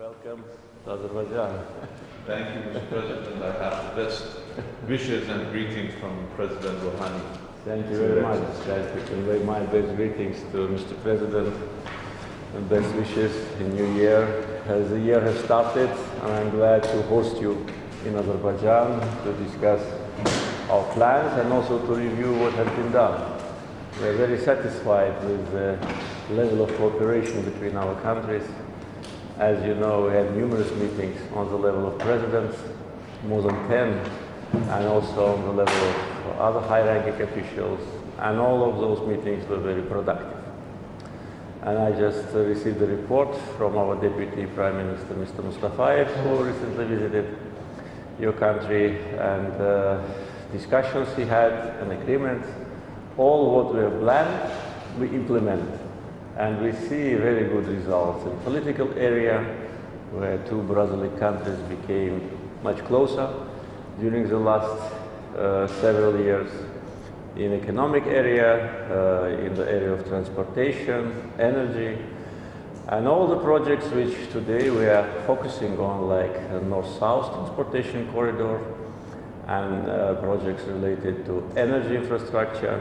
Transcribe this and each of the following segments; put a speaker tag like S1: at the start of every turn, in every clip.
S1: Welcome to Azerbaijan.
S2: Thank you, Mr. President. I have the best wishes and greetings from President Rouhani.
S1: Thank you very much. I convey my best greetings to Mr. President and best wishes in New Year. As the year has started, I'm glad to host you in Azerbaijan to discuss our plans and also to review what has been done. We are very satisfied with the level of cooperation between our countries. As you know, we had numerous meetings on the level of presidents, more than 10, and also on the level of other high-ranking officials, and all of those meetings were very productive. And I just received a report from our Deputy Prime Minister, Mr. Mustafayev, who recently visited your country, and discussions he had, and agreements. All what we have planned, we implement. And we see very good results in the political area, where two brotherly countries became much closer during the last several years. In economic area, in the area of transportation, energy, and all the projects which today we are focusing on, like North-South transportation corridor, and projects related to energy infrastructure,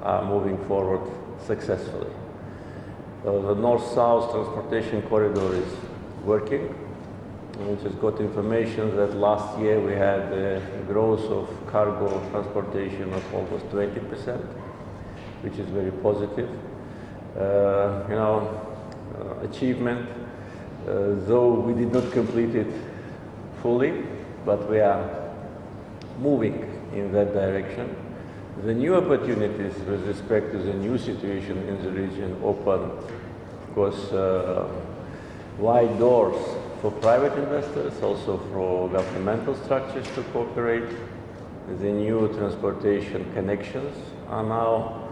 S1: are moving forward successfully. So the North-South transportation corridor is working. We just got information that last year we had a growth of cargo transportation of almost 20%, which is very positive. Achievement, though we did not complete it fully, but we are moving in that direction. The new opportunities with respect to the new situation in the region open, of course, wide doors for private investors, also for governmental structures to cooperate. The new transportation connections are now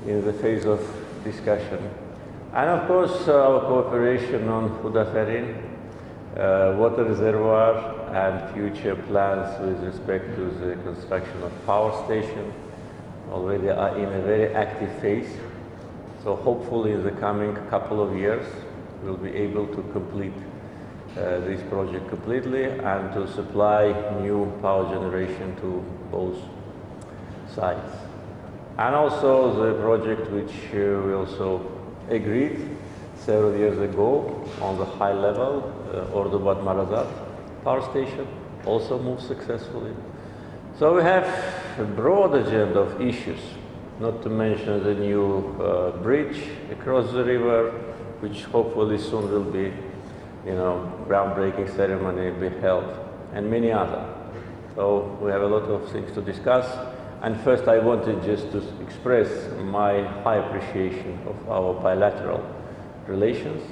S1: in the phase of discussion. And of course, our cooperation on Hudafarin, water reservoir, and future plans with respect to the construction of power station already are in a very active phase. So hopefully in the coming couple of years, we'll be able to complete this project completely and to supply new power generation to both sides. And also the project which we also agreed several years ago on the high level, Ordubat-Marazat power station, also moved successfully. So we have a broad agenda of issues, not to mention the new bridge across the river, which hopefully soon will be, groundbreaking ceremony be held, and many other. So we have a lot of things to discuss. And first I wanted just to express my high appreciation of our bilateral relations,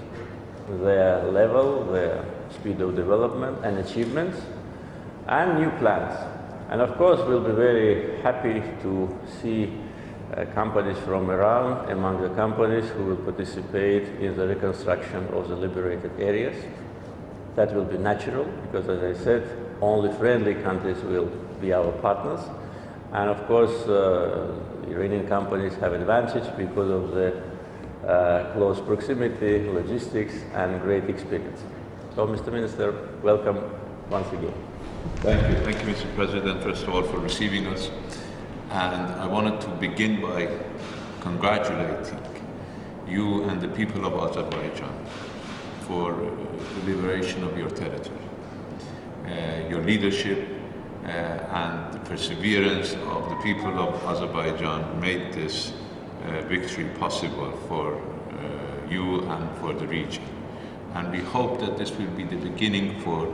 S1: their level, their speed of development and achievements, and new plans. And of course, we'll be very happy to see companies from Iran among the companies who will participate in the reconstruction of the liberated areas. That will be natural, because as I said, only friendly countries will be our partners. And of course, Iranian companies have advantage because of the close proximity, logistics, and great experience. So, Mr. Minister, welcome once again.
S2: Thank you. Thank you, Mr. President, first of all, for receiving us. And I wanted to begin by congratulating you and the people of Azerbaijan for the liberation of your territory. Your leadership and the perseverance of the people of Azerbaijan made this victory possible for you and for the region. And we hope that this will be the beginning for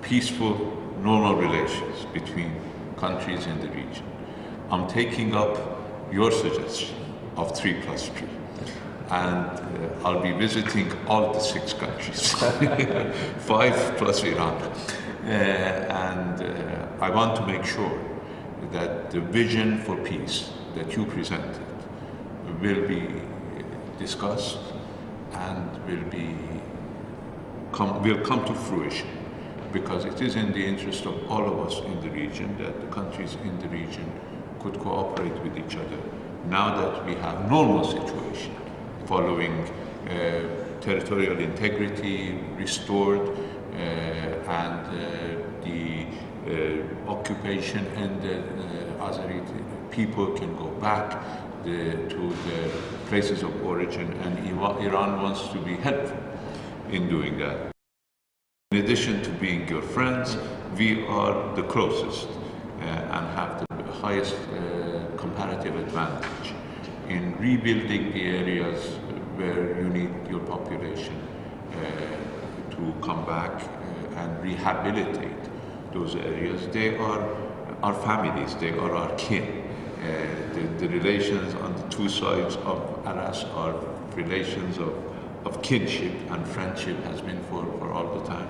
S2: peaceful, normal relations between countries in the region. I'm taking up your suggestion of 3+3, and I'll be visiting all the 6 countries, 5 plus Iran. I want to make sure that the vision for peace that you presented will be discussed and will come to fruition, because it is in the interest of all of us in the region that the countries in the region could cooperate with each other. Now that we have normal situation following territorial integrity restored, and the occupation ended. Azeri people can go back to their places of origin, and Iran wants to be helpful in doing that. In addition to being your friends, we are the closest and have the highest comparative advantage in rebuilding the areas where you need your population to come back and rehabilitate those areas. They are our families, they are our kin. The relations on the two sides of Araz are relations of kinship, and friendship has been for all the time.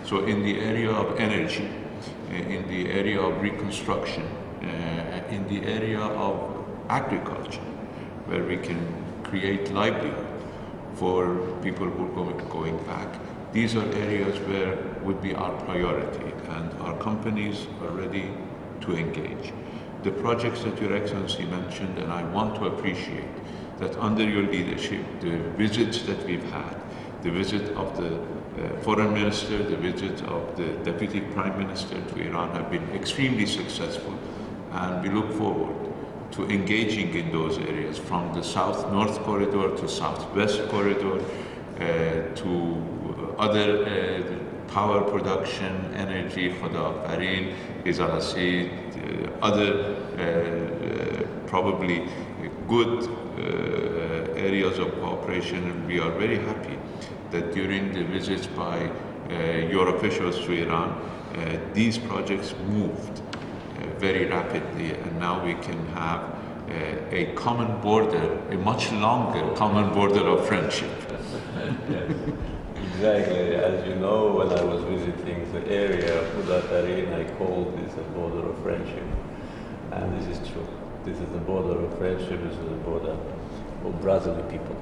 S2: So in the area of energy, in the area of reconstruction, in the area of agriculture, where we can create livelihood for people who are going back, these are areas where would be our priority, and our companies are ready to engage. The projects that Your Excellency mentioned, and I want to appreciate that under your leadership, the visits that we've had, the visit of the Foreign Minister, the visit of the Deputy Prime Minister to Iran have been extremely successful, and we look forward to engaging in those areas, from the south-north corridor to southwest corridor, to other power production, energy, Khodafarin, Izalasi, other probably good areas of cooperation, and we are very happy that during the visits by your officials to Iran, these projects moved very rapidly, and now we can have a common border, a much longer common border of friendship.
S1: Yes, exactly. As you know, when I was visiting the area of Khodafarin, I called this a border of friendship, and this is true. This is the border of friendship, this is the border of brotherly people.